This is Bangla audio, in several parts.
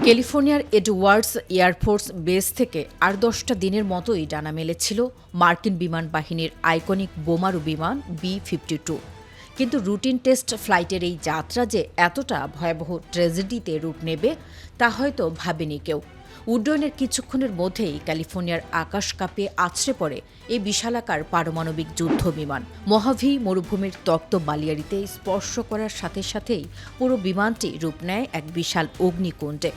ক্যালিফোর্নিয়ার এডওয়ার্ডস এয়ারফোর্স বেস থেকে আর 10টা দিনের মতোই ডানা মেলেছিল মার্কিন বিমান বাহিনীর আইকনিক বোমারু বিমান বি-52। কিন্তু রুটিন টেস্ট ফ্লাইটের এই যাত্রা যে এতটা ভয়াবহ ট্র্যাজেডিতে রূপ নেবে তা হয়তো ভাবেনি কেউ। উড্ডয়নের কিছুক্ষণের মধ্যেই ক্যালিফোর্নিয়ার আকাশ কাঁপিয়ে আছড়ে পড়ে এই বিশালাকার পারমাণবিক যুদ্ধ বিমান। মহাভি মরুভূমির তপ্ত বালিয়াড়িতে স্পর্শ করার সাথে সাথেই পুরো বিমানটি রূপ নেয় এক বিশাল অগ্নিকুণ্ডে।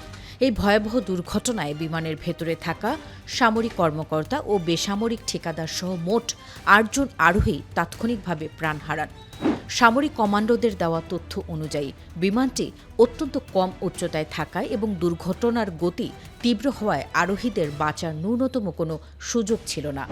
এই ভয়াবহ দুর্ঘটনায় বিমানের ভেতরে থাকা সামরিক কর্মকর্তা ও বেসামরিক ঠিকাদার সহ মোট 8 জন আরোহী তাৎক্ষণিকভাবে প্রাণ হারান। সামরিক কমান্ডোদের দেওয়া তথ্য অনুযায়ী বিমানটি অত্যন্ত কম উচ্চতায় থাকায় এবং দুর্ঘটনার গতি তীব্র হওয়ায় আরোহীদের বাঁচার ন্যূনতম কোনো সুযোগ ছিল না।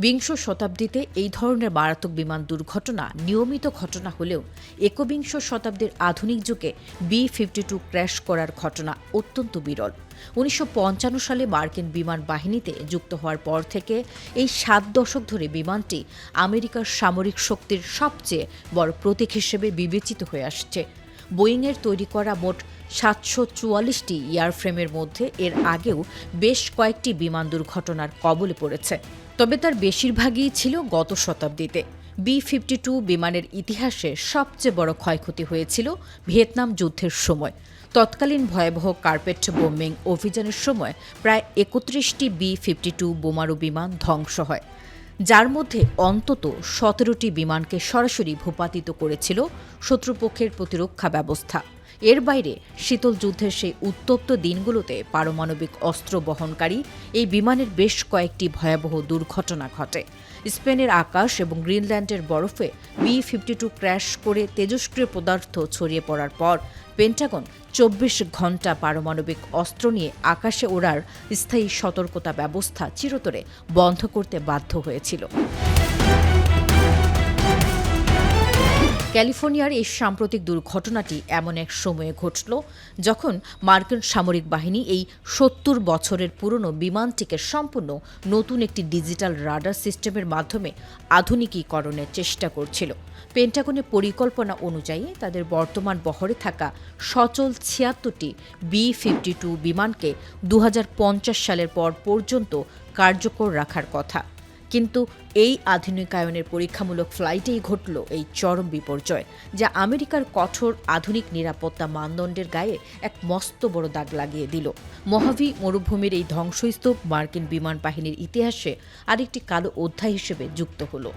বিংশ শতাব্দীতে এই ধরনের মারাত্মক বিমান দুর্ঘটনা নিয়মিত ঘটনা হলেও একবিংশ শতাব্দীর আধুনিক যুগে বি-52 ক্র্যাশ করার ঘটনা অত্যন্ত বিরল। 1955 সালে মার্কিন বিমান বাহিনীতে যুক্ত হওয়ার পর থেকে এই 7 দশক ধরে বিমানটি আমেরিকার সামরিক শক্তির সবচেয়ে বড় প্রতীক হিসেবে বিবেচিত হয়ে আসছে। বোয়িংয়ের তৈরি করা মোট 744টি এয়ারফ্রেমের মধ্যে এর আগেও বেশ কয়েকটি বিমান দুর্ঘটনার কবলে পড়েছে, তবে তার বেশিরভাগই ছিল গত শতাব্দীতে। বি-52 বিমানের ইতিহাসে সবচেয়ে বড় ক্ষয়ক্ষতি হয়েছিল ভিয়েতনাম যুদ্ধের সময়। তৎকালীন ভয়াবহ কার্পেট বোম্বিং অভিযানের সময় প্রায় 31টি বি-52 বোমারু বিমান ধ্বংস হয়, যার মধ্যে অন্তত 17টি বিমানকে সরাসরি ভূপাতিত করেছিল শত্রুপক্ষের প্রতিরক্ষা ব্যবস্থা। এর বাইরে শীতল যুদ্ধের সেই উত্তপ্ত দিনগুলোতে পারমাণবিক অস্ত্র বহনকারী এই বিমানের বেশ কয়েকটি ভয়াবহ দুর্ঘটনা ঘটে। স্পেনের আকাশ এবং গ্রিনল্যান্ডের বরফে বি-52 ক্র্যাশ করে তেজস্ক্রিয় পদার্থ ছড়িয়ে পড়ার পর পেন্টাগন 24 ঘণ্টা পারমাণবিক অস্ত্র নিয়ে আকাশে ওড়ার স্থায়ী সতর্কতা ব্যবস্থা চিরতরে বন্ধ করতে বাধ্য হয়েছিল। ক্যালিফোর্নিয়ার এই সাম্প্রতিক দুর্ঘটনাটি এমন এক সময়ে ঘটল যখন মার্কিন সামরিক বাহিনী এই 70 বছরের পুরনো বিমানটিকে সম্পূর্ণ নতুন একটি ডিজিটাল রাডার সিস্টেমের মাধ্যমে আধুনিকীকরণের চেষ্টা করছিল। পেন্টাগনের পরিকল্পনা অনুযায়ী তাদের বর্তমান বহরে থাকা সচল 76টি বি-52 বিমানকে 2050 সালের পর পর্যন্ত কার্যকর রাখার কথা। কিন্তু এই আধুনিকায়নের পরীক্ষামূলক ফ্লাইটেই ঘটল এই চরম বিপর্যয়, যা আমেরিকার কঠোর আধুনিক নিরাপত্তা মানদণ্ডের গায়ে এক মস্ত বড় দাগ লাগিয়ে দিল। মহাভি মরুভূমির এই ধ্বংসস্তূপ মার্কিন বিমান বাহিনীর ইতিহাসে আরেকটি কালো অধ্যায় হিসেবে যুক্ত হলো।